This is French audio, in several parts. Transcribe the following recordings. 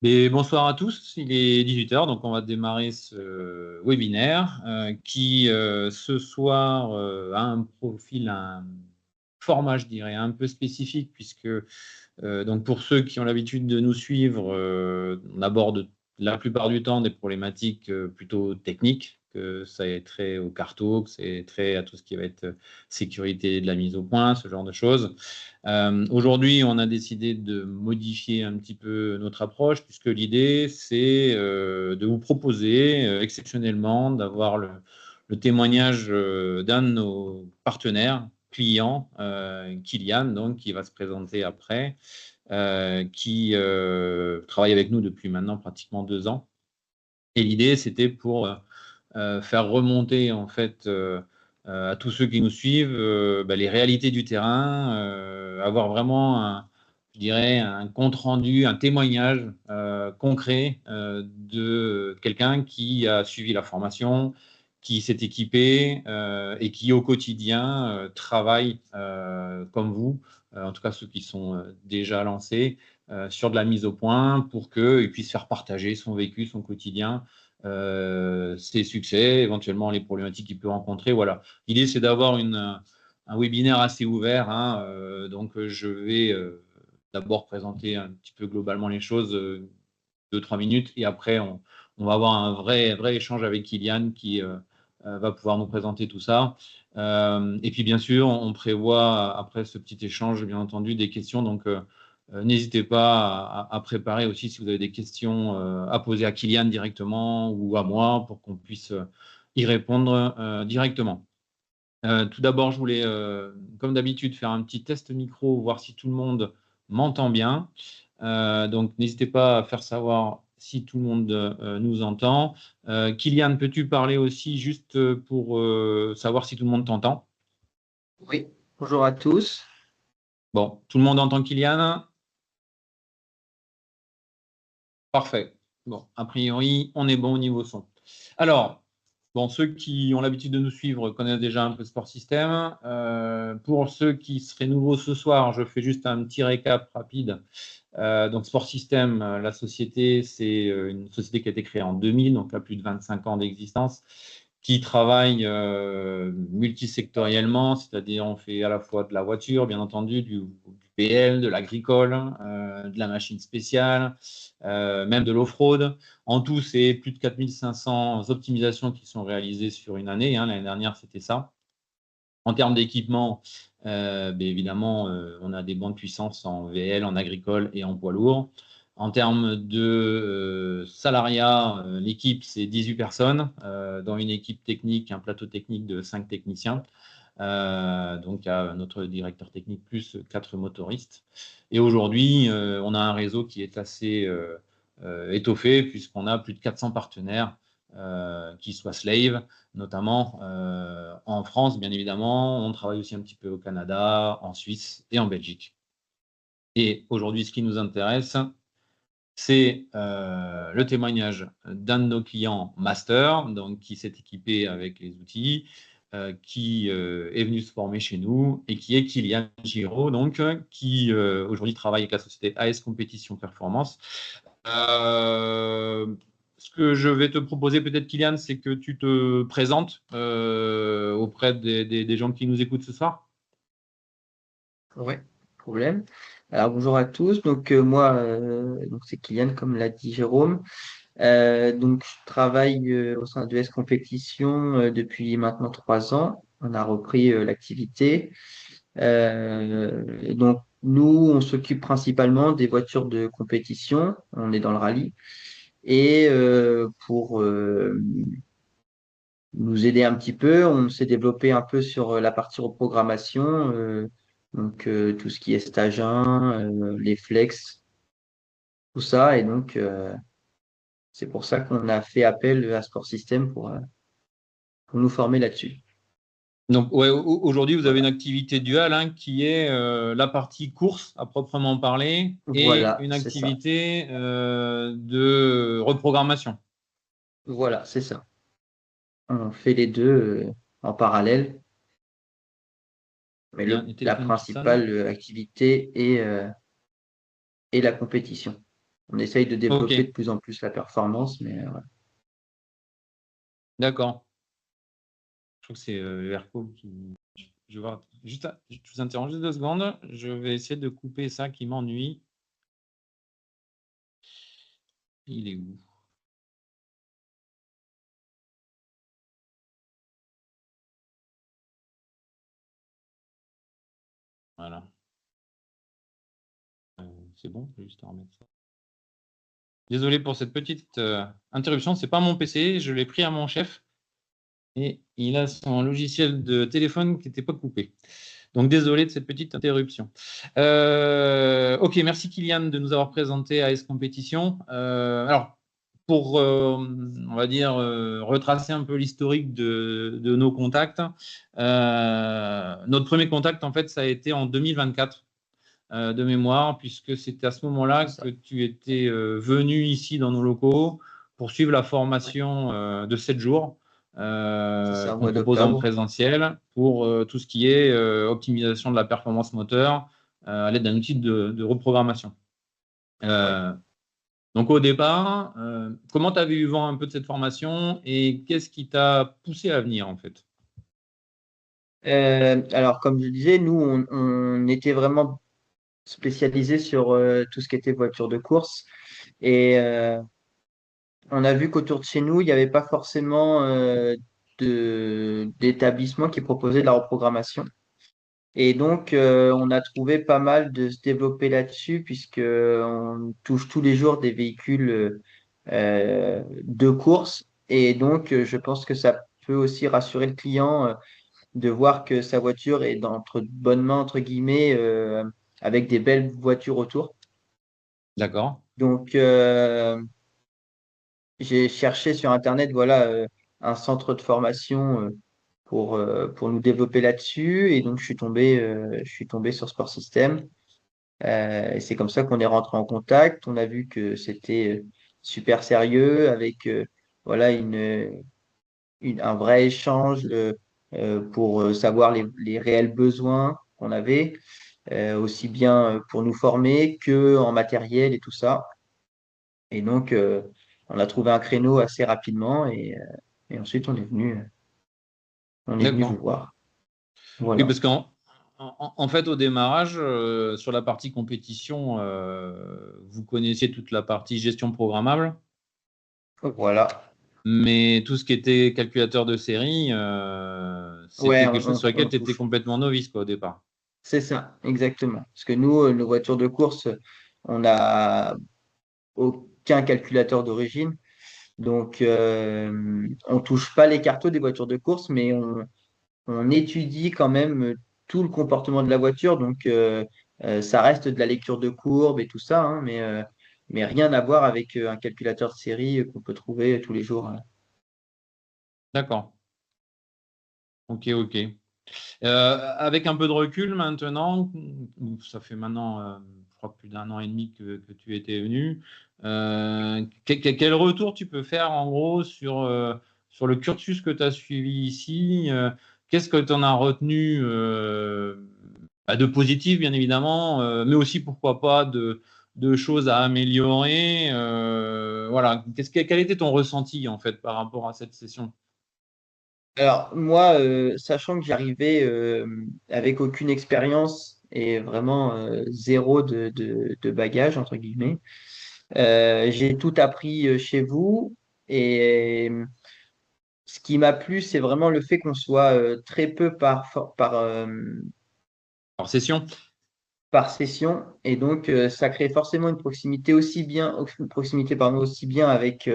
Mais bonsoir à tous, il est 18 h, donc on va démarrer ce webinaire qui ce soir a un profil, un format, je dirais, un peu spécifique puisque donc pour ceux qui ont l'habitude de nous suivre, on aborde la plupart du temps des problématiques plutôt techniques, que ça ait trait au carto, que c'est trait à tout ce qui va être sécurité de la mise au point, ce genre de choses. Aujourd'hui, on a décidé de modifier un petit peu notre approche, puisque l'idée, c'est de vous proposer exceptionnellement d'avoir le témoignage d'un de nos partenaires clients, Kylian, donc, qui va se présenter après, qui travaille avec nous depuis maintenant pratiquement 2 ans. Et l'idée, c'était pour faire remonter en fait à tous ceux qui nous suivent les réalités du terrain, avoir vraiment je dirais, un compte rendu, un témoignage concret de quelqu'un qui a suivi la formation, qui s'est équipé et qui au quotidien travaille comme vous, en tout cas ceux qui sont déjà lancés, sur de la mise au point pour qu'il puisse faire partager son vécu, son quotidien, ses succès, éventuellement les problématiques qu'il peut rencontrer. Voilà. L'idée, c'est d'avoir un webinaire assez ouvert, hein, donc, je vais d'abord présenter un petit peu globalement les choses, 2-3 minutes, et après, on va avoir un vrai échange avec Kylian qui va pouvoir nous présenter tout ça. Et puis, bien sûr, on prévoit, après ce petit échange, bien entendu, des questions. Donc, n'hésitez pas à préparer aussi si vous avez des questions à poser à Kylian directement ou à moi pour qu'on puisse y répondre directement. Tout d'abord, je voulais, comme d'habitude, faire un petit test micro, voir si tout le monde m'entend bien. Donc, n'hésitez pas à faire savoir si tout le monde nous entend. Kylian, peux-tu parler aussi juste pour savoir si tout le monde t'entend? Oui, bonjour à tous. Bon, tout le monde entend Kylian? Parfait. Bon, a priori, on est bon au niveau son. Alors, bon, ceux qui ont l'habitude de nous suivre connaissent déjà un peu Sport System. Pour ceux qui seraient nouveaux ce soir, je fais juste un petit récap rapide. Donc, Sport System, la société, c'est une société qui a été créée en 2000, donc a plus de 25 ans d'existence, qui travaille multisectoriellement, c'est-à-dire on fait à la fois de la voiture, bien entendu, du PL, de l'agricole, de la machine spéciale, même de l'off-road. En tout, c'est plus de 4500 optimisations qui sont réalisées sur une année, hein. L'année dernière, c'était ça. En termes d'équipement, évidemment, on a des bandes de puissance en VL, en agricole et en poids lourd. En termes de salariat, l'équipe, c'est 18 personnes, dans une équipe technique, un plateau technique de 5 techniciens. Donc, à notre directeur technique plus 4 motoristes. Et aujourd'hui, on a un réseau qui est assez étoffé, puisqu'on a plus de 400 partenaires qui soient Slave, notamment en France, bien évidemment. On travaille aussi un petit peu au Canada, en Suisse et en Belgique. Et aujourd'hui, ce qui nous intéresse, c'est le témoignage d'un de nos clients master, donc qui s'est équipé avec les outils, qui est venu se former chez nous, et qui est Kylian Giraud, donc, qui aujourd'hui travaille avec la société AS Compétition Performance. Ce que je vais te proposer peut-être, Kylian, c'est que tu te présentes auprès des gens qui nous écoutent ce soir. Oui, problème. Alors bonjour à tous. Donc moi, donc c'est Kylian, comme l'a dit Jérôme. Donc je travaille au sein de S Compétition depuis maintenant 3 ans. On a repris l'activité. Donc nous, on s'occupe principalement des voitures de compétition. On est dans le rallye. Et pour nous aider un petit peu, on s'est développé un peu sur la partie reprogrammation. Donc tout ce qui est stage 1, les flex, tout ça. Et donc, c'est pour ça qu'on a fait appel à Sport System pour nous former là-dessus. Donc, ouais, aujourd'hui, vous avez une Voilà. activité duale, hein, qui est la partie course à proprement parler et Voilà, une c'est ça. activité de reprogrammation. Voilà, c'est ça. On fait les deux en parallèle, mais Bien, et la téléphone qui sonne. principale activité est la compétition. on essaye de développer de Ok, plus en plus la performance, mais ouais. d'accord. Je trouve que c'est Airco qui. Je vais voir. Juste, je vous interromps juste 2 secondes. Je vais essayer de couper ça qui m'ennuie. Il est où? Voilà. C'est bon, je vais juste remettre ça. Désolé pour cette petite interruption. C'est pas mon PC, je l'ai pris à mon chef et il a son logiciel de téléphone qui n'était pas coupé. Donc désolé de cette petite interruption. Ok, merci Kylian de nous avoir présenté AS Compétition. Alors, pour, on va dire, retracer un peu l'historique de nos contacts, notre premier contact, en fait, ça a été en 2024 de mémoire, puisque c'était à ce moment-là C'est ça. que tu étais venu ici dans nos locaux pour suivre la Ouais, formation de 7 jours c'est ça, au qu'on mois propose en d'octobre. présentiel pour tout ce qui est optimisation de la performance moteur à l'aide d'un outil de reprogrammation. Ouais. Euh, donc au départ, comment tu avais eu vent un peu de cette formation et qu'est-ce qui t'a poussé à venir en fait? Alors, comme je disais, nous, on était vraiment spécialisé sur tout ce qui était voiture de course. Et on a vu qu'autour de chez nous, il n'y avait pas forcément d'établissements qui proposaient de la reprogrammation. Et donc, on a trouvé pas mal de se développer là-dessus, puisque on touche tous les jours des véhicules de course. Et donc, je pense que ça peut aussi rassurer le client de voir que sa voiture est dans entre de bonnes mains, entre guillemets, avec des belles voitures autour. D'accord, Donc, j'ai cherché sur Internet, voilà, un centre de formation pour nous développer là-dessus. Et donc, je suis tombé sur Sport System. Et c'est comme ça qu'on est rentré en contact. On a vu que c'était super sérieux avec voilà, un vrai échange pour savoir les réels besoins qu'on avait, aussi bien pour nous former que en matériel et tout ça. Et donc, on a trouvé un créneau assez rapidement et ensuite on est venu vous d'accord. voir. Oui, Voilà. parce qu'en fait, au démarrage, sur la partie compétition, vous connaissiez toute la partie gestion programmable, Voilà. mais tout ce qui était calculateur de série, Ouais, c'était quelque chose sur lequel on tu étais touche. complètement novice quoi, au départ. C'est ça, exactement. Parce que nous, nos voitures de course, on n'a aucun calculateur d'origine. Donc, on touche pas les cartos des voitures de course, mais on étudie quand même tout le comportement de la voiture. Donc, ça reste de la lecture de courbes et tout ça, hein, mais rien à voir avec un calculateur de série qu'on peut trouver tous les jours, hein. D'accord. Ok, ok. Avec un peu de recul maintenant, ça fait maintenant, je crois, plus d'1 an et demi que tu étais venu. Quel retour tu peux faire en gros sur le cursus que tu as suivi ici? Qu'est-ce que tu en as retenu de positif, bien évidemment, mais aussi pourquoi pas de choses à améliorer? Voilà. Quel était ton ressenti en fait par rapport à cette session? Alors, moi, sachant que j'arrivais avec aucune expérience et vraiment zéro de bagage, entre guillemets, j'ai tout appris chez vous. Et ce qui m'a plu, c'est vraiment le fait qu'on soit très peu Alors, session? par session. Et donc, ça crée forcément une proximité pardon, aussi bien avec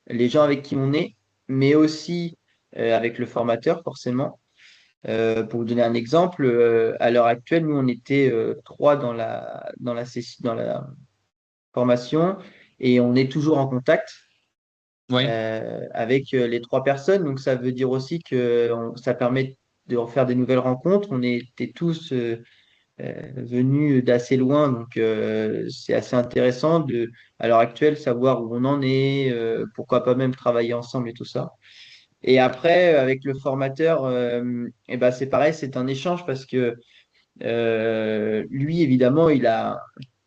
les gens avec qui on est, mais aussi avec le formateur, forcément. Pour vous donner un exemple, à l'heure actuelle, nous, on était trois dans la formation et on est toujours en contact Oui. avec les trois personnes. Donc, ça veut dire aussi que ça permet de refaire des nouvelles rencontres. On était tous venus d'assez loin, donc c'est assez intéressant à l'heure actuelle, savoir où on en est, pourquoi pas même travailler ensemble et tout ça. Et après, avec le formateur, eh ben, c'est pareil, c'est un échange parce que lui, évidemment,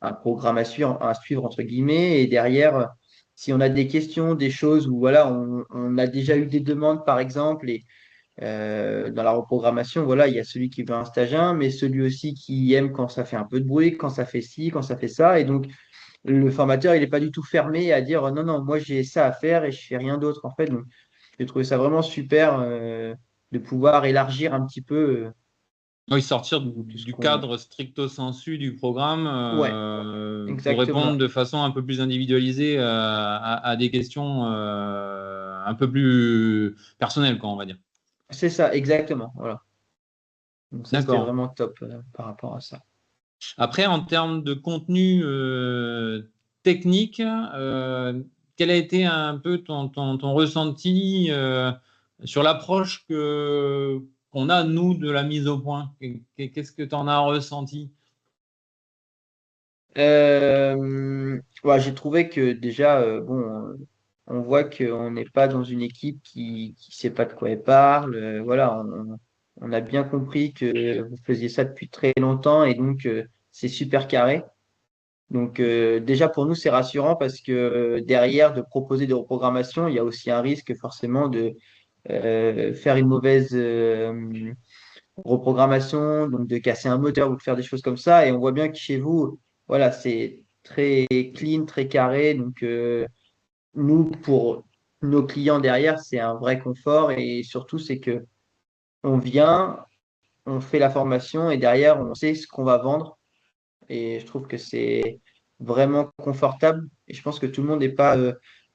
un programme à suivre, entre guillemets. Et derrière, si on a des questions, des choses où voilà, on a déjà eu des demandes, par exemple, et dans la reprogrammation, voilà, il y a celui qui veut un stage 1, mais celui aussi qui aime quand ça fait un peu de bruit, quand ça fait ci, quand ça fait ça. Et donc, le formateur, il n'est pas du tout fermé à dire non, non, moi j'ai ça à faire et je fais rien d'autre, en fait. Donc, j'ai trouvé ça vraiment super de pouvoir élargir un petit peu Oui, sortir tout ce du qu'on. cadre stricto sensu du programme Ouais, pour répondre exactement. de façon un peu plus individualisée à des questions un peu plus personnelles, quoi, on va dire. C'est ça, exactement. Voilà. Donc, ça, c'était D'accord. vraiment top par rapport à ça. Après, en termes de contenu technique, quel a été un peu ton ressenti sur l'approche qu'on a, nous, de la mise au point? Qu'est-ce que tu en as ressenti? Ouais, j'ai trouvé que déjà, bon, on voit qu'on n'est pas dans une équipe qui sait pas de quoi elle parle. Voilà, on a bien compris que vous faisiez ça depuis très longtemps et donc c'est super carré. Donc déjà pour nous, c'est rassurant parce que derrière de proposer des reprogrammations, il y a aussi un risque forcément de faire une mauvaise reprogrammation, donc de casser un moteur ou de faire des choses comme ça. Et on voit bien que chez vous, voilà, c'est très clean, très carré. Donc nous, pour nos clients derrière, c'est un vrai confort. Et surtout, c'est que on vient, on fait la formation et derrière, on sait ce qu'on va vendre. Et je trouve que c'est vraiment confortable. Et je pense que tout le monde n'est pas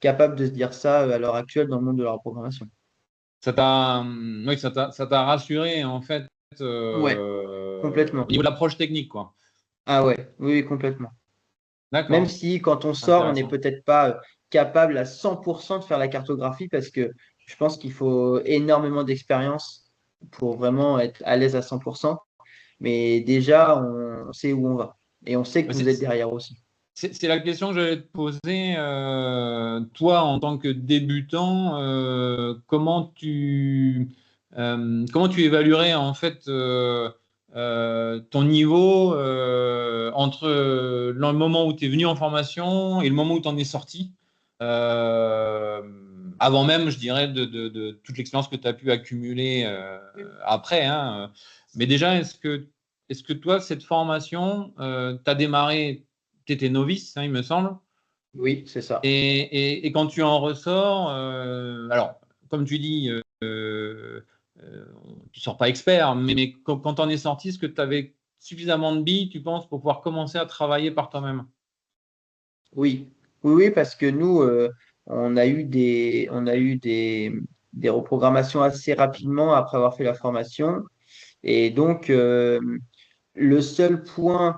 capable de se dire ça à l'heure actuelle dans le monde de la reprogrammation. Oui, ça t'a rassuré, en fait, Ouais, au complètement. niveau de l'approche technique, quoi. Ah ouais, oui, oui, complètement. Même D'accord. si quand on sort, on n'est Intéressant. peut-être pas capable à 100% de faire la cartographie parce que je pense qu'il faut énormément d'expérience pour vraiment être à l'aise à 100%. Mais déjà, on sait où on va. Et on sait que Mais vous êtes derrière aussi. c'est la question que j'allais te poser. Toi, en tant que débutant, comment tu évaluerais en fait ton niveau entre le moment où tu es venu en formation et le moment où tu en es sorti, euh, avant même, je dirais, de toute l'expérience que tu as pu accumuler après, hein. Mais déjà, est-ce que toi, cette formation, tu as démarré, tu étais novice, hein, il me semble. Oui, c'est ça. Et quand tu en ressors, alors, comme tu dis, tu sors pas expert, mais quand tu en es sorti, est-ce que tu avais suffisamment de billes, tu penses, pour pouvoir commencer à travailler par toi-même? Oui, oui, oui, parce que nous, on a eu des reprogrammations assez rapidement après avoir fait la formation. Et donc, le seul point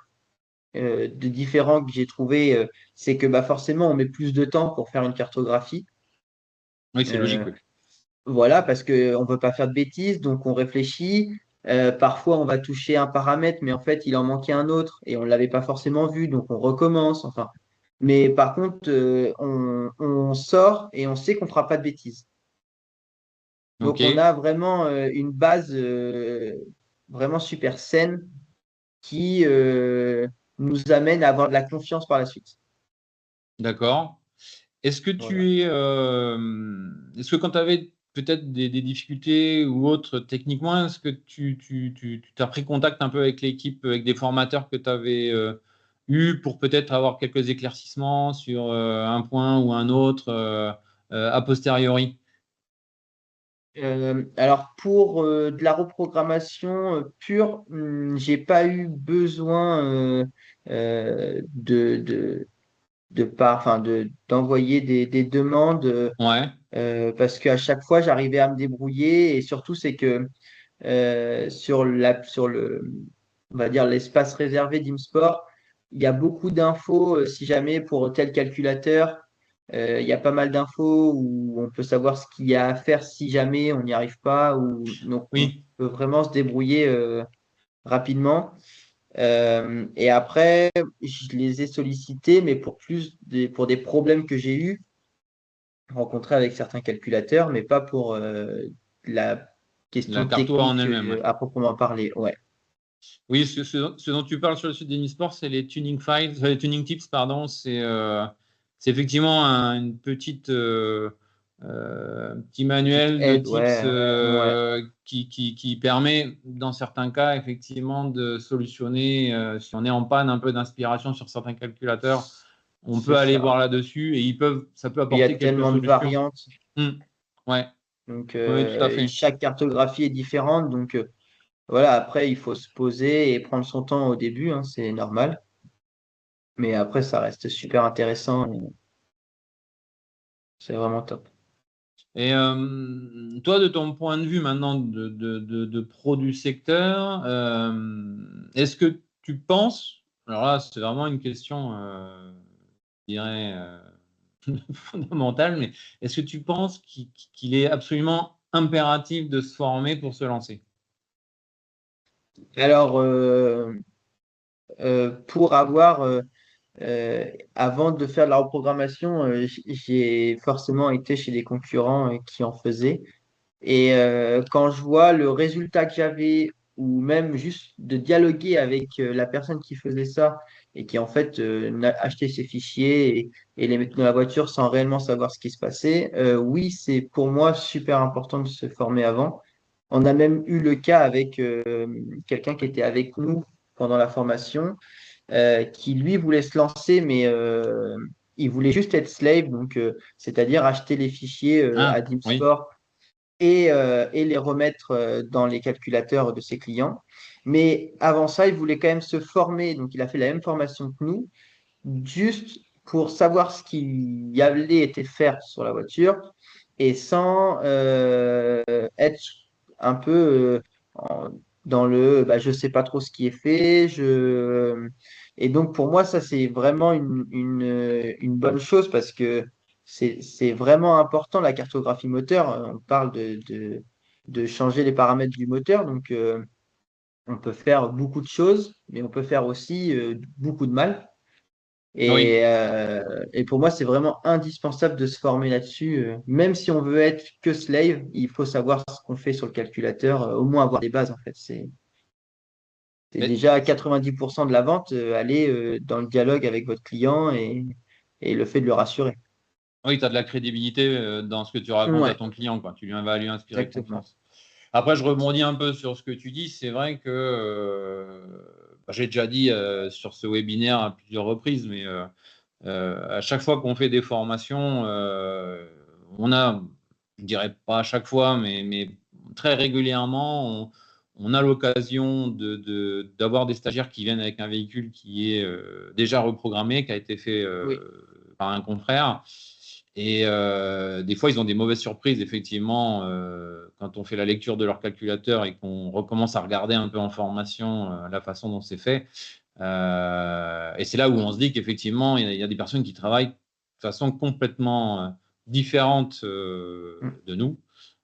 de différent que j'ai trouvé, c'est que bah, forcément, on met plus de temps pour faire une cartographie. Oui, c'est logique, Euh, oui. voilà, parce qu'on ne veut pas faire de bêtises, donc on réfléchit. Parfois, on va toucher un paramètre, mais en fait, il en manquait un autre et on ne l'avait pas forcément vu, donc on recommence. Enfin, mais par contre, on sort et on sait qu'on ne fera pas de bêtises. Ok, Donc, on a vraiment une base vraiment super saine qui nous amène à avoir de la confiance par la suite. d'accord. Voilà. Est-ce que quand tu avais peut-être des difficultés ou autres techniquement, est-ce que tu as pris contact un peu avec l'équipe, avec des formateurs que tu avais eu pour peut-être avoir quelques éclaircissements sur un point ou un autre a posteriori? Alors pour de la reprogrammation pure, j'ai pas eu besoin enfin d'envoyer des demandes Ouais, parce qu'à chaque fois j'arrivais à me débrouiller et surtout c'est que sur le on va dire l'espace réservé d'ImSport, il y a beaucoup d'infos si jamais pour tel calculateur. Il y a pas mal d'infos où on peut savoir ce qu'il y a à faire si jamais on n'y arrive pas, ou donc on oui, peut vraiment se débrouiller rapidement. Et après, je les ai sollicités, mais pour des problèmes que j'ai eu rencontrés avec certains calculateurs, mais pas pour la la question carto en technique elle-même, ouais. à proprement parler. Ouais. Oui, ce dont tu parles sur le site d'Emisport, c'est les tuning files, les tuning tips, pardon. C'est effectivement une petite petit Petite manuel de aide, tips ouais, ouais, qui permet, dans certains cas, effectivement, de solutionner. Si on est en panne un peu d'inspiration sur certains calculateurs, on c'est peut aller ça. voir là-dessus et ça peut Il y a apporter quelques tellement de solutions. variantes, Hmm. Ouais, donc oui, tout à et fait. chaque cartographie est différente, donc voilà, après il faut se poser et prendre son temps au début, hein, c'est normal, mais après ça reste super intéressant, et c'est vraiment top. Et toi, de ton point de vue maintenant de pro du secteur, est-ce que tu penses, alors là c'est vraiment une question, je dirais, fondamentale, mais est-ce que tu penses qu'il est absolument impératif de se former pour se lancer? Alors, pour avoir avant de faire de la reprogrammation, j'ai forcément été chez des concurrents qui en faisaient. Et quand je vois le résultat que j'avais, ou même juste de dialoguer avec la personne qui faisait ça, et qui en fait achetait ses fichiers et les mettait dans la voiture sans réellement savoir ce qui se passait, oui, c'est pour moi super important de se former avant. On a même eu le cas avec quelqu'un qui était avec nous pendant la formation qui lui voulait se lancer, mais il voulait juste être slave, donc c'est-à-dire acheter les fichiers à Ah, oui, DeepSport et les remettre dans les calculateurs de ses clients. Mais avant ça, il voulait quand même se former, donc il a fait la même formation que nous, juste pour savoir ce qu'il y allait été faire sur la voiture et sans être un peu en- dans le je sais pas trop ce qui est fait. Et donc pour moi, ça c'est vraiment une bonne chose parce que c'est vraiment important la cartographie moteur. On parle de changer les paramètres du moteur, donc on peut faire beaucoup de choses, mais on peut faire aussi beaucoup de mal. oui. Et pour moi, c'est vraiment indispensable de se former là-dessus. Même si on veut être que slave, il faut savoir ce qu'on fait sur le calculateur, au moins avoir des bases en fait. C'est Mais déjà 90% de la vente, aller dans le dialogue avec votre client et le fait de le rassurer. oui, tu as de la crédibilité dans ce que tu racontes à Ouais, ton client, quoi. Vas lui inspirer exactement. confiance. Après, je rebondis un peu sur ce que tu dis. C'est vrai que j'ai déjà dit sur ce webinaire à plusieurs reprises, mais à chaque fois qu'on fait des formations, on a, je dirais pas à chaque fois, mais très régulièrement, on a l'occasion d'avoir des stagiaires qui viennent avec un véhicule qui est déjà reprogrammé, qui a été fait Oui, par un confrère. Et des fois, ils ont des mauvaises surprises, effectivement, quand on fait la lecture de leur calculateur et qu'on recommence à regarder un peu en formation la façon dont c'est fait. Et c'est là où on se dit qu'effectivement, il y a des personnes qui travaillent de façon complètement différente mm, de nous.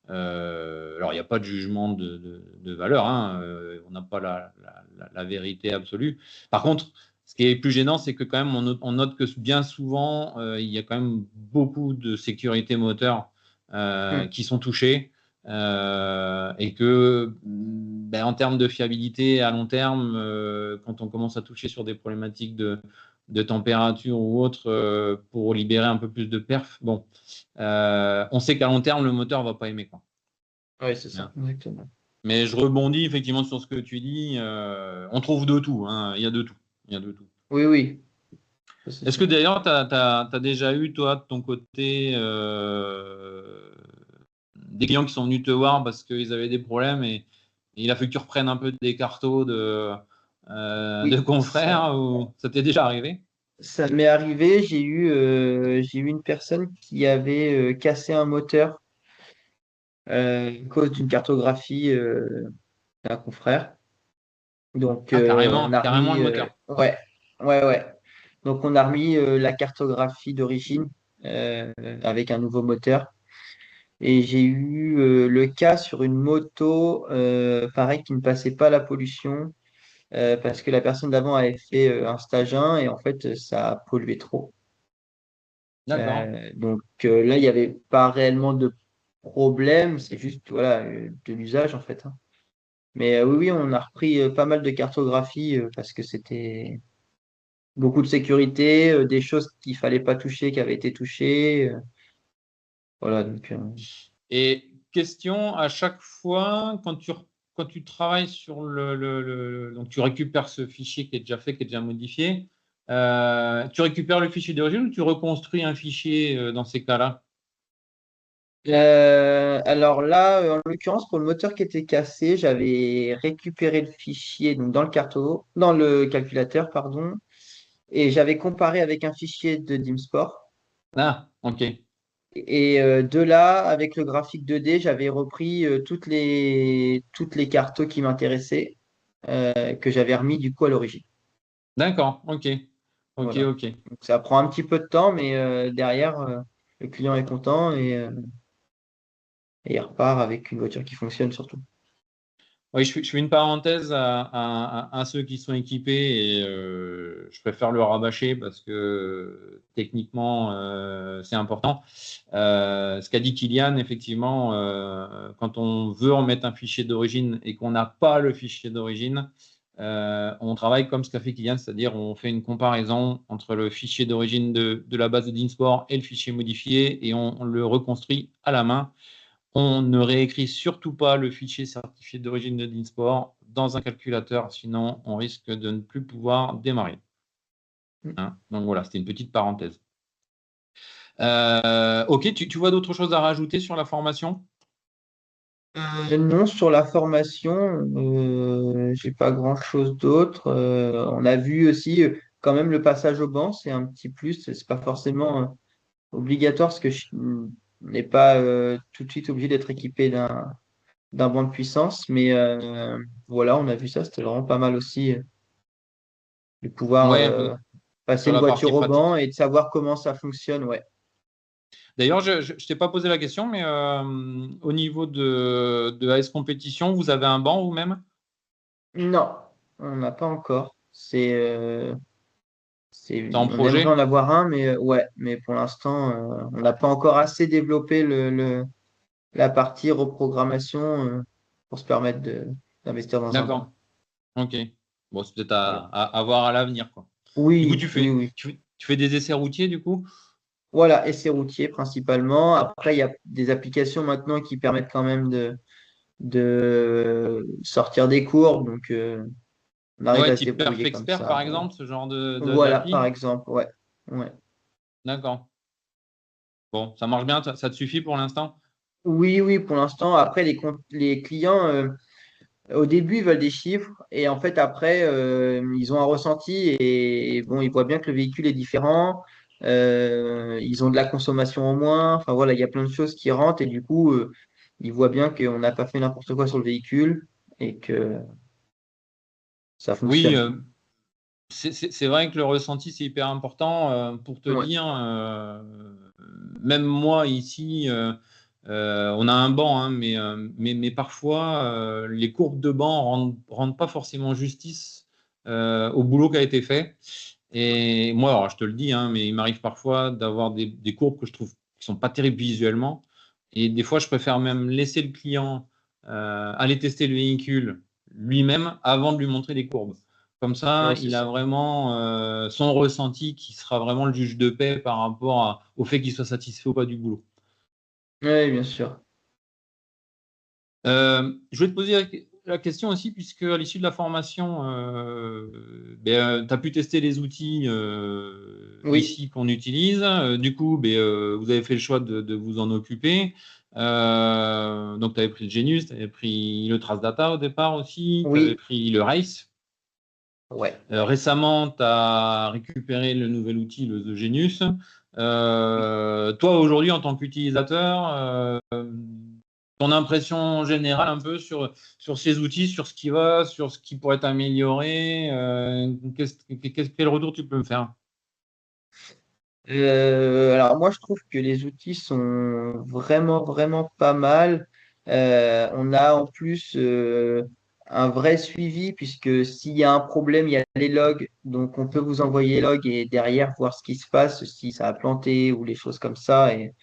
Alors, il n'y a pas de jugement de valeur, hein, on n'a pas la vérité absolue. Par contre, ce qui est plus gênant, c'est que quand même, on note que bien souvent, il y a quand même beaucoup de sécurité moteur mm. qui sont touchées. Et que, en termes de fiabilité à long terme, quand on commence à toucher sur des problématiques de température ou autre pour libérer un peu plus de perf, bon, on sait qu'à long terme, le moteur ne va pas aimer, quoi. Oui, c'est ça, Bien. exactement. Mais je rebondis effectivement sur ce que tu dis. On trouve de tout, hein. Il y a de tout. Il y a de tout. Oui, oui, ça, c'est Est-ce que sûr. d'ailleurs, tu as déjà eu, toi, de ton côté, des clients qui sont venus te voir parce qu'ils avaient des problèmes et il a fallu que tu reprennes un peu des cartos de Oui, confrères ou ça t'est déjà arrivé? ça m'est arrivé. J'ai eu une personne qui avait cassé un moteur à cause d'une cartographie d'un confrère. Donc, Ah, on a carrément remis, le moteur. ouais, ouais, ouais. Donc, on a remis la cartographie d'origine euh, avec un nouveau moteur. Et j'ai eu le cas sur une moto, pareil, qui ne passait pas la pollution parce que la personne d'avant avait fait un stage 1 et en fait, ça a pollué trop. D'accord. Donc là, il n'y avait pas réellement de problème, c'est juste voilà, de l'usage en fait, hein. Mais oui, oui, on a repris pas mal de cartographie parce que c'était beaucoup de sécurité, des choses qu'il fallait pas toucher, qui avaient été touchées. Voilà, donc Et question, à chaque fois, quand tu travailles sur donc tu récupères ce fichier qui est déjà fait, qui est déjà modifié, tu récupères le fichier d'origine ou tu reconstruis un fichier dans ces cas-là? alors là, en l'occurrence, pour le moteur qui était cassé, j'avais récupéré le fichier donc dans le calculateur, pardon, et j'avais comparé avec un fichier de DIMSport. Ah, ok. Et de là, avec le graphique 2D, j'avais repris toutes les cartos qui m'intéressaient, que j'avais remis du coup à l'origine. D'accord, ok. Ok, Voilà. ok. Donc ça prend un petit peu de temps, mais derrière, le client est content et il repart avec une voiture qui fonctionne surtout. Oui, je fais une parenthèse à ceux qui sont équipés et je préfère le rabâcher parce que techniquement, c'est important. Ce qu'a dit Kylian, effectivement, quand on veut remettre un fichier d'origine et qu'on n'a pas le fichier d'origine, on travaille comme ce qu'a fait Kylian, c'est-à-dire on fait une comparaison entre le fichier d'origine de la base de DINSPOR et le fichier modifié et on le reconstruit à la main. On ne réécrit surtout pas le fichier certifié d'origine de DINSPOR dans un calculateur, sinon on risque de ne plus pouvoir démarrer. Hein. Donc voilà, c'était une petite parenthèse. Ok, tu vois d'autres choses à rajouter sur la formation? Non, sur la formation, j'ai pas grand-chose d'autre. On a vu aussi quand même le passage au banc, c'est un petit plus. C'est pas forcément obligatoire parce que je n'est pas tout de suite obligé d'être équipé d'un banc de puissance. Mais voilà, on a vu ça, c'était vraiment pas mal aussi de pouvoir Ouais, passer sur une la partie voiture au banc pratique. et de savoir comment ça fonctionne. Ouais. D'ailleurs, je ne t'ai pas posé la question, mais au niveau de AS Compétition, vous avez un banc vous-même? Non, on n'a pas encore. C'est en On aimerait projet? en avoir un, mais ouais, mais pour l'instant, on n'a pas encore assez développé la partie reprogrammation pour se permettre d'investir dans un banc. D'accord. Ok. Bon, c'est peut-être Voilà. à voir à l'avenir, quoi. Du coup, Oui, oui, oui. tu fais des essais routiers, du coup? Voilà, essai routier principalement. Après, il y a des applications maintenant qui permettent quand même de sortir des courbes, donc on arrive Ouais, à se type Perf débrouiller comme Expert, ça. par Voilà, exemple, ce genre voilà par d'appli. exemple, ouais. Ouais. D'accord. Bon, ça marche bien, ça te suffit pour l'instant? Oui, oui, pour l'instant. Après, les clients. Au début, ils veulent des chiffres et en fait, après, ils ont un ressenti et bon, ils voient bien que le véhicule est différent. Ils ont de la consommation en moins. Enfin voilà, il y a plein de choses qui rentrent et du coup, ils voient bien qu'on n'a pas fait n'importe quoi sur le véhicule et que ça Oui, fonctionne. c'est vrai que le ressenti, c'est hyper important. Pour te Ouais, dire, même moi, ici, on a un banc, hein, mais parfois, les courbes de banc rendent pas forcément justice au boulot qui a été fait. Et moi, alors, je te le dis, hein, mais il m'arrive parfois d'avoir des courbes que je trouve qui sont pas terribles visuellement. Et des fois, je préfère même laisser le client aller tester le véhicule lui-même avant de lui montrer les courbes. Comme ça, ouais, c'est il a ça. vraiment son ressenti qui sera vraiment le juge de paix par rapport au fait qu'il soit satisfait ou pas du boulot. Oui, bien sûr. Je vais te poser la question aussi, puisque à l'issue de la formation, tu as pu tester les outils Oui, ici qu'on utilise. Du coup, vous avez fait le choix de vous en occuper. Donc, tu avais pris le Genius, tu avais pris le Trace Data au départ aussi, tu avais oui, pris le Race. ouais. Récemment, tu as récupéré le nouvel outil, le The Genius. Oui. Toi, aujourd'hui, en tant qu'utilisateur, ton impression générale un peu sur ces outils, sur ce qui va, sur ce qui pourrait être amélioré, quel retour tu peux me faire? Alors moi je trouve que les outils sont vraiment vraiment pas mal. On a en plus un vrai suivi puisque s'il y a un problème, il y a les logs. Donc on peut vous envoyer les logs et derrière voir ce qui se passe, si ça a planté ou les choses comme ça. Et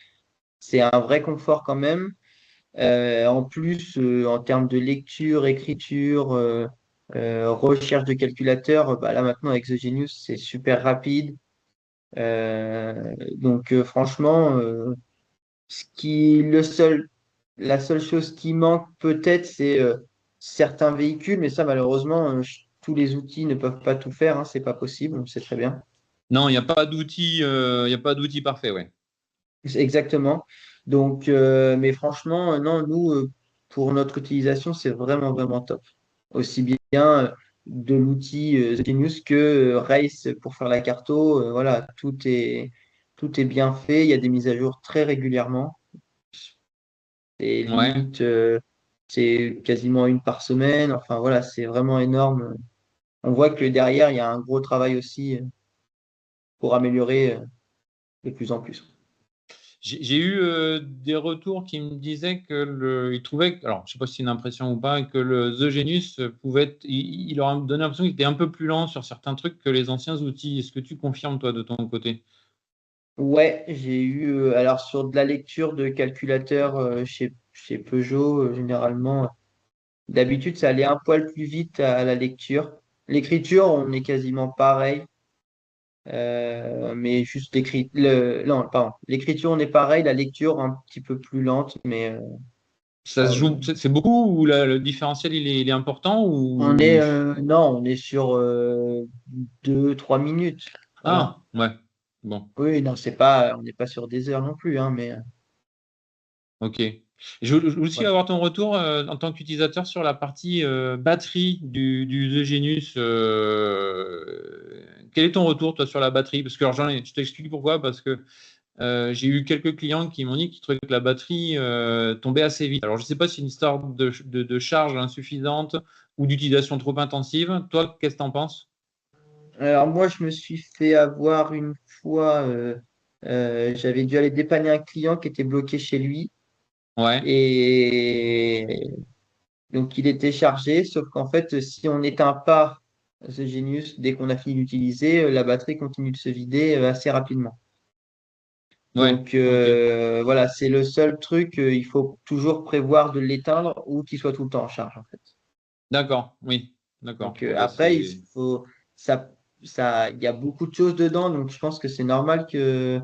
c'est un vrai confort quand même. En plus, en termes de lecture, écriture, recherche de calculateur, bah là maintenant avec The Genius, c'est super rapide. Donc franchement, la seule chose qui manque peut-être, c'est certains véhicules, mais ça malheureusement, tous les outils ne peuvent pas tout faire, hein, c'est pas possible, on le sait très bien. Non, il y a pas d'outil parfait, ouais. Exactement. Donc, mais franchement, non, nous, pour notre utilisation, c'est vraiment, vraiment top. Aussi bien de l'outil The Genius que Race pour faire la carto. Voilà, tout est bien fait. Il y a des mises à jour très régulièrement. Et Ouais. limite, c'est quasiment une par semaine. Enfin, voilà, c'est vraiment énorme. On voit que derrière, il y a un gros travail aussi pour améliorer de plus en plus. J'ai eu des retours qui me disaient ils trouvaient, alors je sais pas si c'est une impression ou pas, que le The Genius pouvait être, il leur a donné l'impression qu'il était un peu plus lent sur certains trucs que les anciens outils. Est-ce que tu confirmes toi de ton côté? Ouais, j'ai eu alors sur de la lecture de calculateur chez Peugeot, généralement, d'habitude ça allait un poil plus vite à la lecture. L'écriture, on est quasiment pareil, mais juste non, pardon, l'écriture on est pareil, la lecture un petit peu plus lente, mais Ça se euh, joue, c'est beaucoup ou le différentiel il est important on est ou non, on est sur 2, 3 minutes, voilà. ah ouais bon. Oui, non, on n'est pas sur des heures non plus, hein, mais Ok. Je veux aussi voilà. avoir ton retour en tant qu'utilisateur sur la partie batterie du The Genius. Quel est ton retour, toi, sur la batterie? Parce que alors, je t'explique pourquoi. Parce que j'ai eu quelques clients qui m'ont dit qu'ils trouvaient que la batterie tombait assez vite. Alors, je ne sais pas si c'est une histoire de charge insuffisante ou d'utilisation trop intensive. Toi, qu'est-ce que tu en penses? Alors moi, je me suis fait avoir une fois, j'avais dû aller dépanner un client qui était bloqué chez lui Ouais, et donc il était chargé, sauf qu'en fait, si on n'éteint pas ce Genius dès qu'on a fini d'utiliser, la batterie continue de se vider assez rapidement. ouais, Donc ok. voilà, c'est le seul truc, il faut toujours prévoir de l'éteindre ou qu'il soit tout le temps en charge en fait. D'accord, oui, Donc d'accord. Bon, bah, après, c'est ça, il y a beaucoup de choses dedans, donc je pense que c'est normal que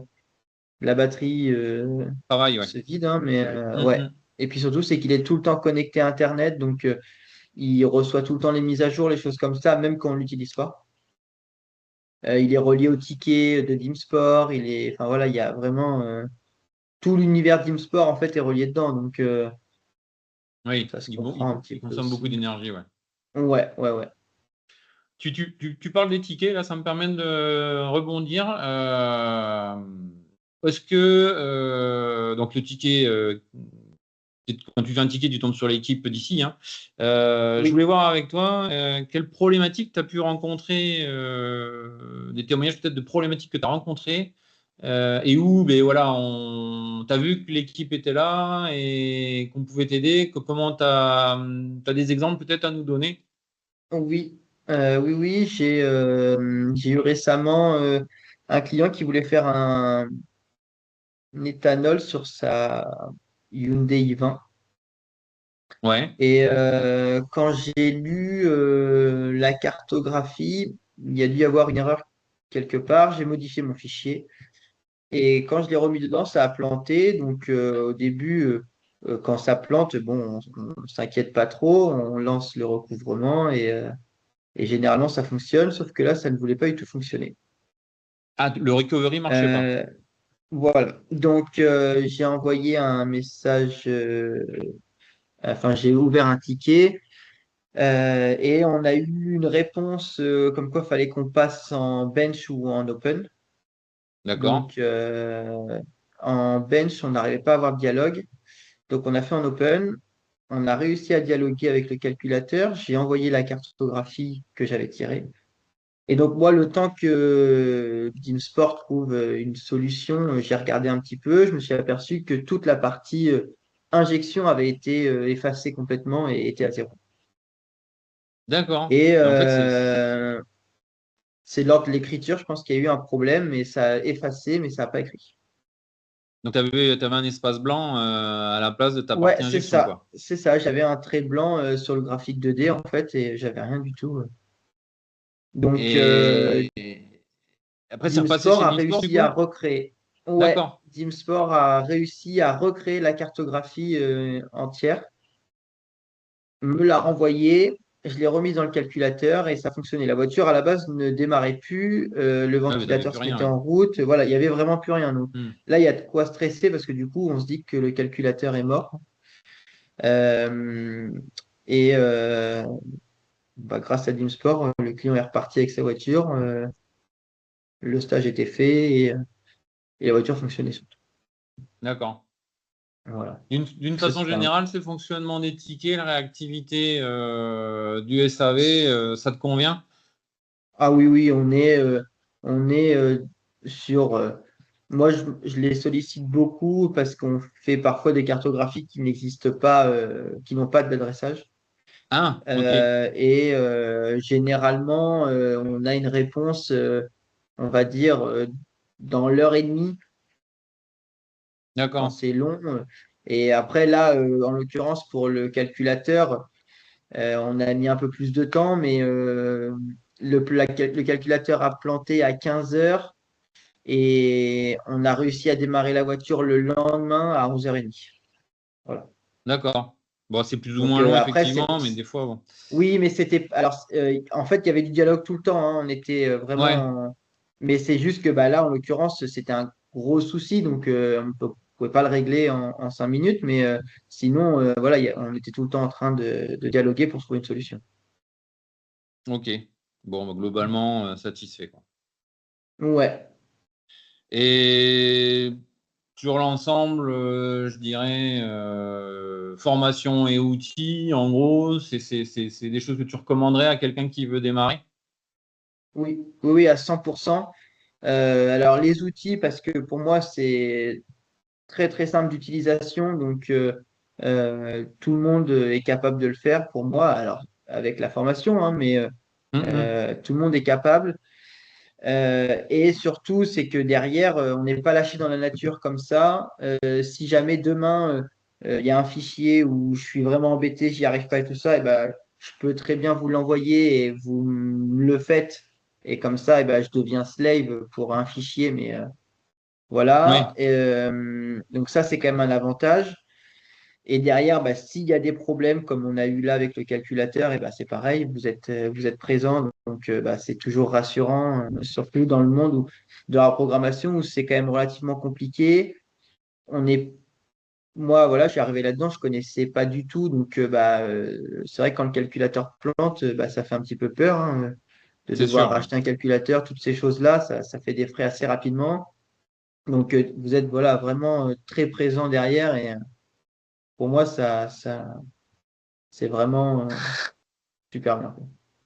la batterie pareil, ouais. se vide, hein, mais Hum, ouais. hum. Et puis surtout, c'est qu'il est tout le temps connecté à Internet, donc il reçoit tout le temps les mises à jour, les choses comme ça, même quand on ne l'utilise pas. Il est relié au ticket de DimSport, enfin voilà, il y a vraiment tout l'univers DimSport en fait est relié dedans, donc Oui, ça se comprend un petit il peu consomme beaucoup aussi. d'énergie, ouais. Ouais, ouais, ouais. Tu parles des tickets, là, ça me permet de rebondir. Est-ce que, donc le ticket, quand tu fais un ticket, tu tombes sur l'équipe d'ici, hein. Je Oui. voulais voir avec toi quelles problématiques tu as pu rencontrer, des témoignages peut-être de problématiques que tu as rencontrées, et où ben, voilà, tu as vu que l'équipe était là et qu'on pouvait t'aider. Comment tu as des exemples peut-être à nous donner? Oui, oui, oui, j'ai eu récemment un client qui voulait faire un éthanol sur sa Hyundai i20. Ouais, Et quand j'ai lu la cartographie, il y a dû y avoir une erreur quelque part. J'ai modifié mon fichier. Et quand je l'ai remis dedans, ça a planté. Donc au début, quand ça plante, bon, on s'inquiète pas trop. On lance le recouvrement et généralement ça fonctionne. Sauf que là, ça ne voulait pas du tout fonctionner. ah, le recovery marchait pas. Euh, voilà. Donc j'ai envoyé un message. Enfin, j'ai ouvert un ticket. Et on a eu une réponse comme quoi il fallait qu'on passe en bench ou en open. D'accord. Donc, en bench, on n'arrivait pas à avoir de dialogue. Donc, on a fait en open. On a réussi à dialoguer avec le calculateur. J'ai envoyé la cartographie que j'avais tirée. Et donc, moi, le temps que DeemSport trouve une solution, j'ai regardé un petit peu. Je me suis aperçu que toute la partie injection avait été effacée complètement et était à zéro. D'accord. Et Mais en fait, c'est lors de l'écriture, je pense qu'il y a eu un problème, mais ça a effacé, mais ça n'a pas écrit. Donc, tu avais un espace blanc à la place de ta Ouais, partie injection, quoi. c'est ça. J'avais un trait blanc sur le graphique 2D en fait et j'avais rien du tout. Donc, Et après, c'est repassé DimSport chez a Dimsport, du réussi à coup? recréer. Ouais, D'accord. DimSport a réussi à recréer la cartographie entière, me l'a renvoyée, je l'ai remise dans le calculateur et ça fonctionnait. La voiture à la base ne démarrait plus, le Ouais, mais t'avais ventilateur plus se rien, mettait ouais. en route. Voilà, il y avait vraiment plus rien. Donc Hmm. là, il y a de quoi stresser parce que du coup, on se dit que le calculateur est mort. Euh, et bah, grâce à DimSport, le client est reparti avec sa voiture, le stage était fait et la voiture fonctionnait surtout. D'accord. Voilà. D'une Donc ça, façon c'était un... générale, ce fonctionnement des tickets, la réactivité du SAV, ça te convient? Ah oui, oui, on est sur. Moi, je les sollicite beaucoup parce qu'on fait parfois des cartographies qui n'existent pas, qui n'ont pas d'adressage. Ah, ok. Généralement, on a une réponse, on va dire, dans l'heure et demie quand D'accord. c'est long. Et après, là, en l'occurrence, pour le calculateur, on a mis un peu plus de temps, mais le calculateur a planté à 15 heures et on a réussi à démarrer la voiture le lendemain à 11h30. Voilà. D'accord. Bon, c'est plus ou Donc moins long, après, effectivement, mais des fois, bon. oui, mais c'était. Alors, en fait, il y avait du dialogue tout le temps, hein. On était Ouais, vraiment. Mais c'est juste que bah, là, en l'occurrence, c'était un gros souci. Donc, on ne pouvait pas le régler en 5 minutes. Mais sinon, voilà, on était tout le temps en train de dialoguer pour trouver une solution. ok. Bon, bah, globalement, satisfait, quoi. Ouais. Et sur l'ensemble, je dirais, formation et outils, en gros, c'est des choses que tu recommanderais à quelqu'un qui veut démarrer? Oui, oui, oui, à 100%. Alors, les outils, parce que pour moi, c'est très, très simple d'utilisation. Donc, tout le monde est capable de le faire pour moi. Alors, avec la formation, hein, mais Mhm. tout le monde est capable. Et surtout, c'est que derrière, on n'est pas lâché dans la nature comme ça. Si jamais demain, il y a un fichier où je suis vraiment embêté, j'y arrive pas et tout ça, et ben, je peux très bien vous l'envoyer et vous me le faites. Et comme ça, et ben, je deviens slave pour un fichier. Mais Oui, voilà. Donc ça, c'est quand même un avantage. Et derrière, bah, s'il y a des problèmes comme on a eu là avec le calculateur, et bah, c'est pareil, vous êtes présent. Donc, bah, c'est toujours rassurant, surtout dans le monde de la programmation où c'est quand même relativement compliqué. On est, moi, voilà, je suis arrivé là-dedans, je connaissais pas du tout. Donc, c'est vrai que quand le calculateur plante, bah, ça fait un petit peu peur, hein, de c'est sûr, devoir ouais. racheter un calculateur, toutes ces choses-là, ça fait des frais assez rapidement. Donc, vous êtes voilà, vraiment très présent derrière. Et pour moi, c'est vraiment super bien.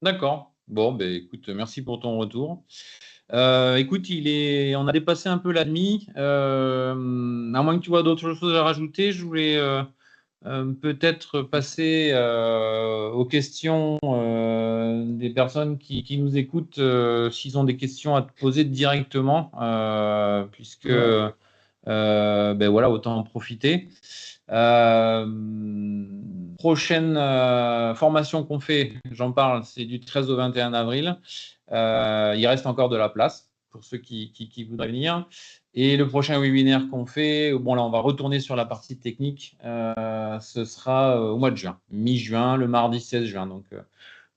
D'accord. Bon, ben écoute, merci pour ton retour. Écoute, on a dépassé un peu la demi. À moins que tu vois d'autres choses à rajouter, je voulais peut-être passer aux questions des personnes qui nous écoutent, s'ils ont des questions à te poser directement, puisque Ouais. ben voilà, autant en profiter. Euh, Prochaine formation qu'on fait, j'en parle, c'est du 13 au 21 avril. Il reste encore de la place pour ceux qui voudraient venir. Et le prochain webinaire qu'on fait, bon là on va retourner sur la partie technique, ce sera au mois de juin, mi-juin, le mardi 16 juin. Donc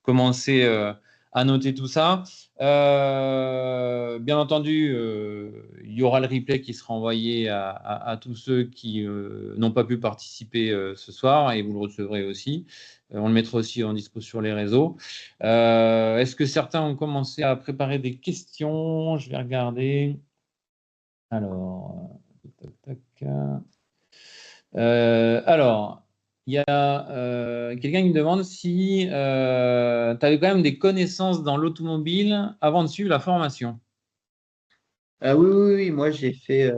commencez à noter tout ça. Bien entendu, il y aura le replay qui sera envoyé à tous ceux qui n'ont pas pu participer ce soir et vous le recevrez aussi. On le mettra aussi en dispo sur les réseaux. Est-ce que certains ont commencé à préparer des questions? Je vais regarder. Alors, tac, tac, tac. Alors, il y a quelqu'un qui me demande si tu avais quand même des connaissances dans l'automobile avant de suivre la formation. Oui, oui, oui, moi j'ai fait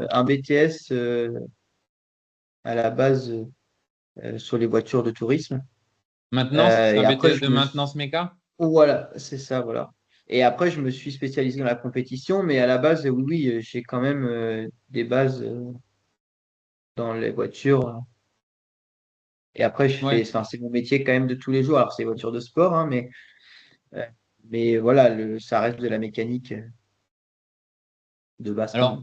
un BTS à la base sur les voitures de tourisme. Maintenance, c'est un Et après, BTS de maintenance méca? voilà, c'est ça, voilà. Et après, je me suis spécialisé dans la compétition, mais à la base, oui, oui, j'ai quand même des bases dans les voitures. Et après, Ouais. enfin, c'est mon métier quand même de tous les jours. Alors, c'est les voitures de sport, hein, euh, mais voilà, ça reste de la mécanique de base quand Alors,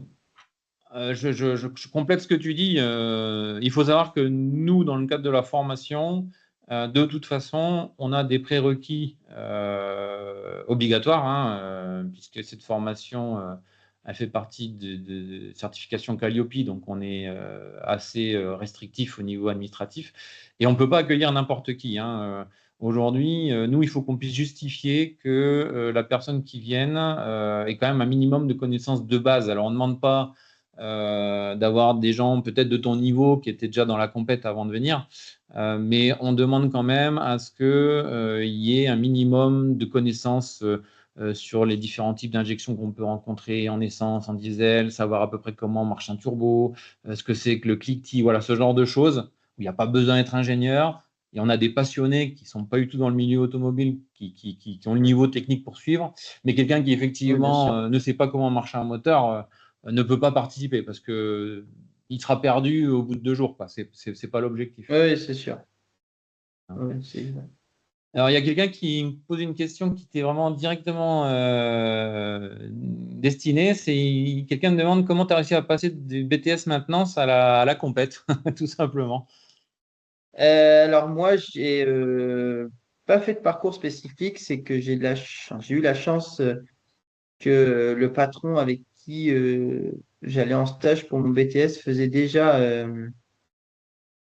même. je complète ce que tu dis. Il faut savoir que nous, dans le cadre de la formation, de toute façon, on a des prérequis obligatoires, hein, puisque cette formation elle fait partie de certification Calliope, donc on est assez restrictif au niveau administratif, et on ne peut pas accueillir n'importe qui, hein. Aujourd'hui, nous, il faut qu'on puisse justifier que la personne qui vienne ait quand même un minimum de connaissances de base. Alors, on ne demande pas d'avoir des gens peut-être de ton niveau qui étaient déjà dans la compète avant de venir. Mais on demande quand même à ce qu'il y ait un minimum de connaissances sur les différents types d'injections qu'on peut rencontrer en essence, en diesel, savoir à peu près comment marche un turbo, ce que c'est que le click-t, voilà, ce genre de choses où il n'y a pas besoin d'être ingénieur. Et on a des passionnés qui ne sont pas du tout dans le milieu automobile, qui ont le niveau technique pour suivre, mais quelqu'un qui Oui, bien effectivement sûr. ne sait pas comment marche un moteur, ne peut pas participer parce que il sera perdu au bout de 2 jours, quoi. C'est pas l'objectif. Oui, oui, c'est sûr. Oui, Alors, il y a quelqu'un qui me pose une question qui était vraiment directement destinée. C'est quelqu'un me demande comment tu as réussi à passer du BTS maintenance à la compète, tout simplement. Alors moi, j'ai pas fait de parcours spécifique, c'est que j'ai eu la chance que le patron avec qui j'allais en stage pour mon BTS faisait déjà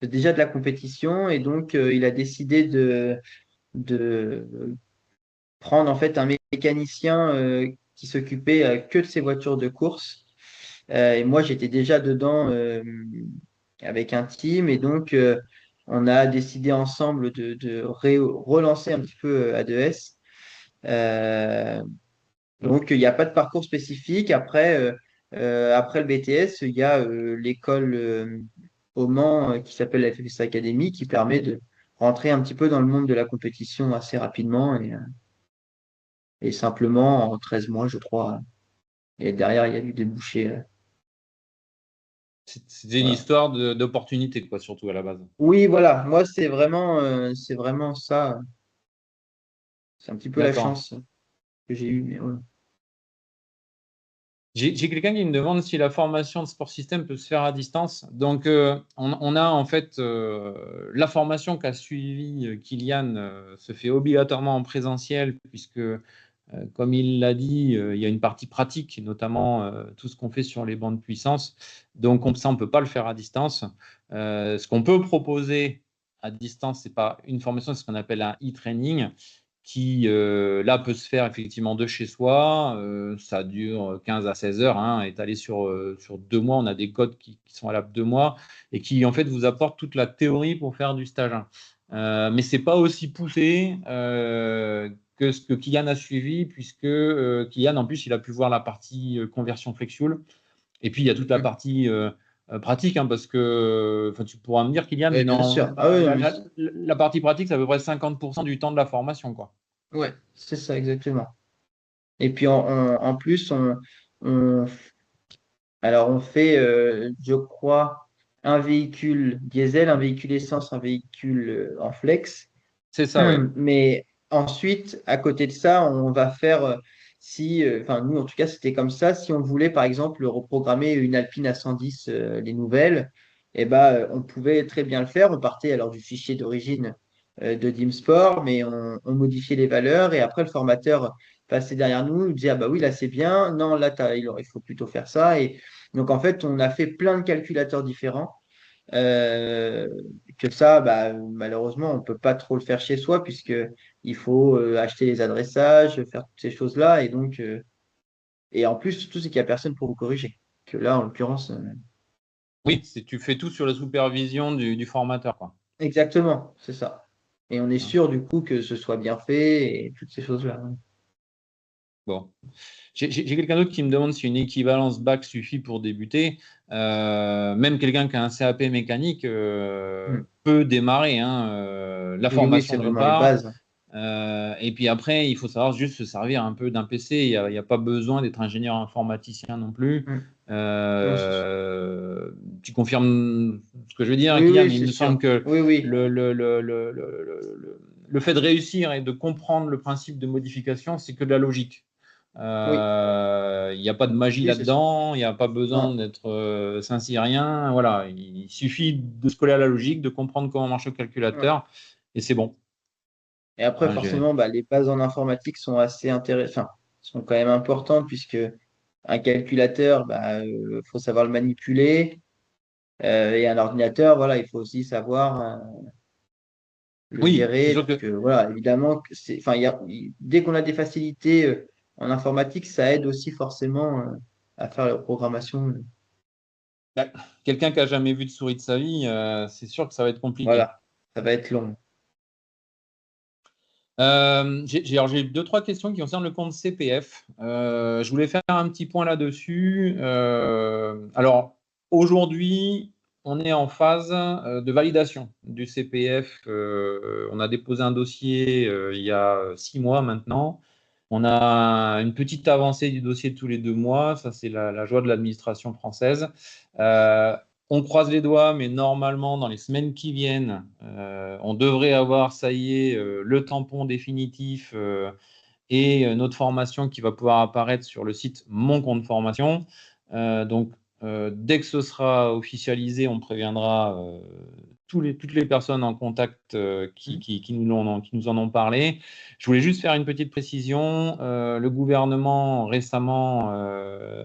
de la compétition et donc il a décidé de prendre en fait un mécanicien qui s'occupait que de ses voitures de course. Et moi, j'étais déjà dedans avec un team et donc on a décidé ensemble de relancer un petit peu A2S. Euh, donc, il n'y a pas de parcours spécifique. Après le BTS, il y a l'école au Mans qui s'appelle la FFS Academy qui permet de rentrer un petit peu dans le monde de la compétition assez rapidement et simplement en 13 mois, je crois. Et derrière, il y a eu débouché. C'était une Voilà. histoire d'opportunité, quoi, surtout à la base. Oui, voilà. Moi, c'est vraiment ça. C'est un petit peu la D'accord. chance que j'ai eue. Mais voilà. J'ai quelqu'un qui me demande si la formation de sport système peut se faire à distance. Donc, on a en fait la formation qu'a suivi Kylian se fait obligatoirement en présentiel, puisque, comme il l'a dit, il y a une partie pratique, notamment tout ce qu'on fait sur les bancs de puissance. Donc, ça, on ne peut pas le faire à distance. Ce qu'on peut proposer à distance, c'est pas une formation, c'est ce qu'on appelle un e-training qui là peut se faire effectivement de chez soi. Ça dure 15 à 16 heures, hein, étalé sur 2 mois. On a des codes qui sont valables 2 mois et qui en fait vous apportent toute la théorie pour faire du stage 1. Mais c'est pas aussi poussé que ce que Kylian a suivi, puisque Kylian en plus il a pu voir la partie conversion flex-fuel. Et puis il y a toute la Mm. partie pratique, hein, parce que enfin, tu pourras me dire, Kylian, Oui, mais bien dans sûr. Ah oui, non, la partie pratique, c'est à peu près 50% du temps de la formation, quoi. ouais, c'est ça exactement. Et puis en plus, on, alors on fait, je crois, un véhicule diesel, un véhicule essence, un véhicule en flex. C'est ça, ouais. Mais ensuite, à côté de ça, on va faire, enfin nous en tout cas c'était comme ça, si on voulait par exemple reprogrammer une Alpine A110, les nouvelles, eh ben, on pouvait très bien le faire. On partait alors du fichier d'origine de DimSport, mais on modifiait les valeurs et après le formateur passait derrière nous, nous disait ah bah oui là c'est bien, non là il faut plutôt faire ça. Et donc en fait on a fait plein de calculateurs différents. Euh, que ça, bah, malheureusement, on peut pas trop le faire chez soi puisque il faut acheter les adressages, faire toutes ces choses-là. Et donc, et en plus, surtout, c'est qu'il n'y a personne pour vous corriger. Que là, en l'occurrence, Oui, tu fais tout sur la supervision du formateur, quoi. exactement, c'est ça. Et on est Hein. sûr du coup que ce soit bien fait et toutes ces choses-là. Bon. J'ai quelqu'un d'autre qui me demande si une équivalence bac suffit pour débuter. Même quelqu'un qui a un CAP mécanique Hmm. peut démarrer, hein, la Oui, oui, formation c'est d'une vraiment les part. bases. Et puis après, il faut savoir juste se servir un peu d'un PC. Il n'y a pas besoin d'être ingénieur informaticien non plus. Non, c'est sûr. Tu confirmes ce que je veux dire, Oui, Kylian? oui, Il c'est me semble sûr. que Oui, oui, le fait de réussir et de comprendre le principe de modification, c'est que de la logique. oui, Il n'y a pas de magie oui, c'est sûr. là-dedans, il n'y a pas besoin Non. d'être Saint-Cyrien. Voilà, il suffit de se coller à la logique, de comprendre comment marche le Ouais. calculateur, et c'est bon. Et après, Voilà, forcément, bah, les bases en informatique sont assez intéressantes, enfin, sont quand même importantes puisque un calculateur, bah, faut savoir le manipuler. Et un ordinateur, voilà, il faut aussi savoir le oui, c'est gérer. sûr Donc, que voilà, évidemment, enfin, dès qu'on a des facilités en informatique, ça aide aussi forcément à faire la programmation. bah, quelqu'un qui a jamais vu de souris de sa vie, c'est sûr que ça va être compliqué. Voilà, ça va être long. Alors, j'ai deux, trois questions qui concernent le compte CPF. Je voulais faire un petit point là-dessus. Alors, aujourd'hui, on est en phase de validation du CPF. On a déposé un dossier il y a 6 mois maintenant. On a une petite avancée du dossier tous les 2 mois. Ça, c'est la joie de l'administration française. Euh, on croise les doigts, mais normalement, dans les semaines qui viennent, on devrait avoir, ça y est, le tampon définitif et notre formation qui va pouvoir apparaître sur le site Mon compte formation. Donc, dès que ce sera officialisé, on préviendra toutes les personnes en contact qui nous en ont parlé. Je voulais juste faire une petite précision. Le gouvernement récemment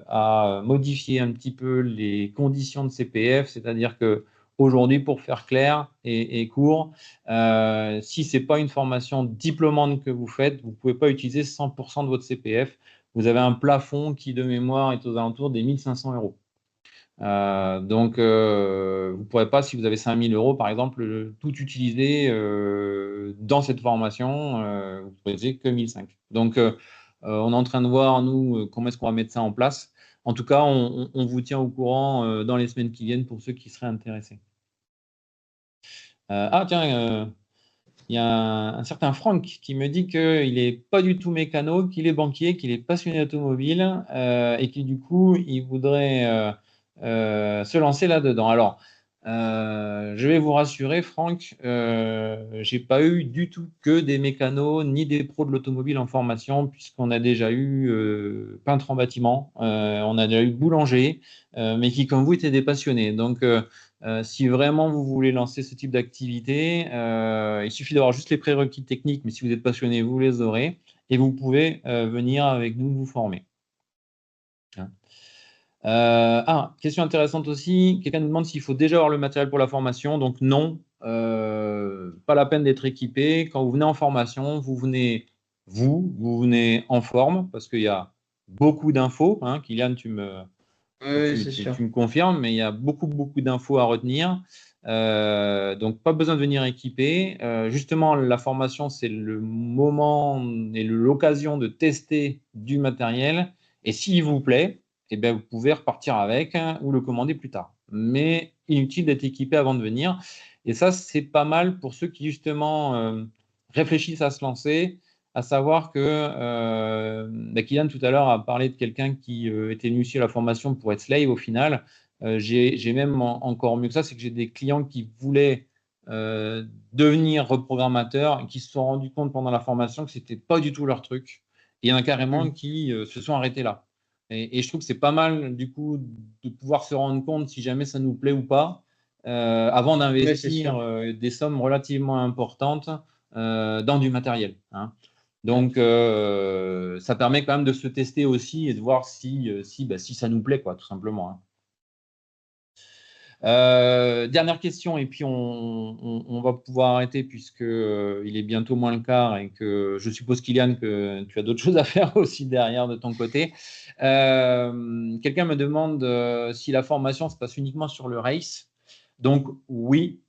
a modifié un petit peu les conditions de CPF, c'est-à-dire que aujourd'hui, pour faire clair et court, si ce n'est pas une formation diplômante que vous faites, vous ne pouvez pas utiliser 100% de votre CPF. Vous avez un plafond qui, de mémoire, est aux alentours des 1 500 euros. Donc, vous ne pourrez pas, si vous avez 5 000 euros, par exemple, tout utiliser dans cette formation. Vous ne pouvez utiliser que 1 500. Donc, on est en train de voir, nous, comment est-ce qu'on va mettre ça en place. En tout cas, on vous tient au courant dans les semaines qui viennent pour ceux qui seraient intéressés. Tiens, il y a un certain Franck qui me dit qu'il n'est pas du tout mécano, qu'il est banquier, qu'il est passionné d'automobile et qui du coup, il voudrait se lancer là-dedans. Alors, je vais vous rassurer, Franck, j'ai pas eu du tout que des mécanos ni des pros de l'automobile en formation, puisqu'on a déjà eu peintre en bâtiment, on a déjà eu boulanger, mais qui, comme vous, étaient des passionnés. Donc, si vraiment vous voulez lancer ce type d'activité, il suffit d'avoir juste les prérequis techniques, mais si vous êtes passionné, vous les aurez, et vous pouvez venir avec nous vous former. Hein. Question intéressante aussi, quelqu'un nous demande s'il faut déjà avoir le matériel pour la formation. Donc non, pas la peine d'être équipé. Quand vous venez en formation, vous venez en forme, parce qu'il y a beaucoup d'infos. Hein. Kylian, Oui, c'est sûr. tu me confirmes, mais il y a beaucoup d'infos à retenir. Donc, pas besoin de venir équipé. Justement, la formation, c'est le moment et l'occasion de tester du matériel. Et s'il vous plaît, eh bien, vous pouvez repartir avec ou le commander plus tard. Mais inutile d'être équipé avant de venir. Et ça, c'est pas mal pour ceux qui, justement, réfléchissent à se lancer, à savoir que Kylian tout à l'heure a parlé de quelqu'un qui était venu ici à la formation pour être slave au final. J'ai même encore mieux que ça, c'est que j'ai des clients qui voulaient devenir reprogrammateurs et qui se sont rendus compte pendant la formation que c'était pas du tout leur truc. Et il y en a carrément Mm. qui se sont arrêtés là. Et je trouve que c'est pas mal du coup de pouvoir se rendre compte si jamais ça nous plaît ou pas avant Oui, c'est sûr. d'investir des sommes relativement importantes dans du matériel. Hein. Donc, ça permet quand même de se tester aussi et de voir si ça nous plaît, quoi, tout simplement. Hein. Dernière question, et puis on va pouvoir arrêter puisque il est bientôt moins le quart et que je suppose, Kylian, que tu as d'autres choses à faire aussi derrière de ton côté. Quelqu'un me demande si la formation se passe uniquement sur le race. Donc, oui,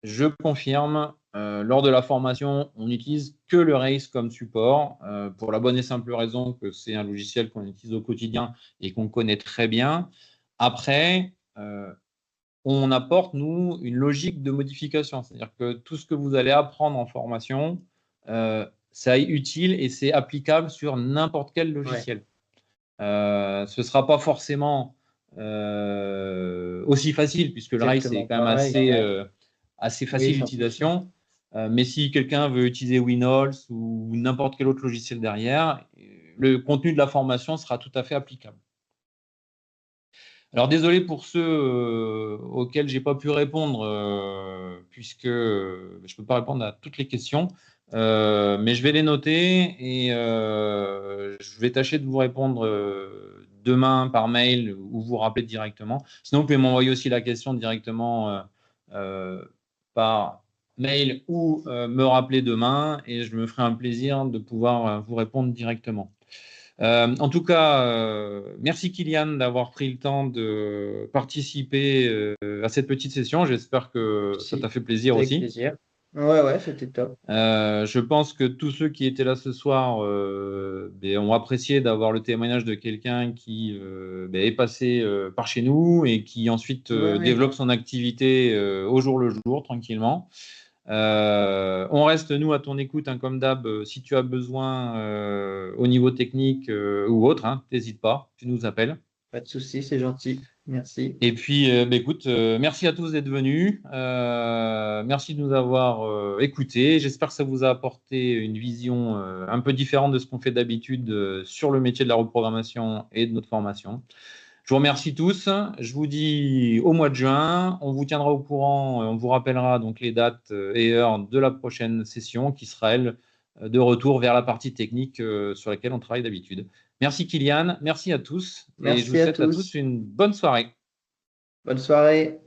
je confirme, lors de la formation, on n'utilise que le Race comme support, pour la bonne et simple raison que c'est un logiciel qu'on utilise au quotidien et qu'on connaît très bien. Après, on apporte, nous, une logique de modification. C'est-à-dire que tout ce que vous allez apprendre en formation, ça est utile et c'est applicable sur n'importe quel logiciel. Ce ne sera pas forcément aussi facile, puisque le Rails c'est quand même assez facile d'utilisation. Mais si quelqu'un veut utiliser Winols ou n'importe quel autre logiciel derrière, le contenu de la formation sera tout à fait applicable. Alors désolé pour ceux auxquels j'ai pas pu répondre, puisque je peux pas répondre à toutes les questions, mais je vais les noter et je vais tâcher de vous répondre demain par mail ou vous rappeler directement. Sinon, vous pouvez m'envoyer aussi la question directement par mail ou me rappeler demain et je me ferai un plaisir de pouvoir vous répondre directement. En tout cas, merci Kylian d'avoir pris le temps de participer à cette petite session. J'espère que ça t'a fait plaisir aussi. Avec plaisir. Ouais, c'était top. Je pense que tous ceux qui étaient là ce soir ont apprécié d'avoir le témoignage de quelqu'un qui est passé par chez nous et qui ensuite développe son activité au jour le jour, tranquillement. On reste, nous, à ton écoute, hein, comme d'hab. Si tu as besoin au niveau technique ou autre, n'hésite pas, tu nous appelles. Pas de souci, c'est gentil. Merci. Et puis, écoute, merci à tous d'être venus. Merci de nous avoir écoutés. J'espère que ça vous a apporté une vision un peu différente de ce qu'on fait d'habitude sur le métier de la reprogrammation et de notre formation. Je vous remercie tous. Je vous dis au mois de juin. On vous tiendra au courant. On vous rappellera donc les dates et heures de la prochaine session qui sera, elle, de retour vers la partie technique sur laquelle on travaille d'habitude. Merci Kylian. Merci à tous. Merci et je vous souhaite à tous une bonne soirée. Bonne soirée.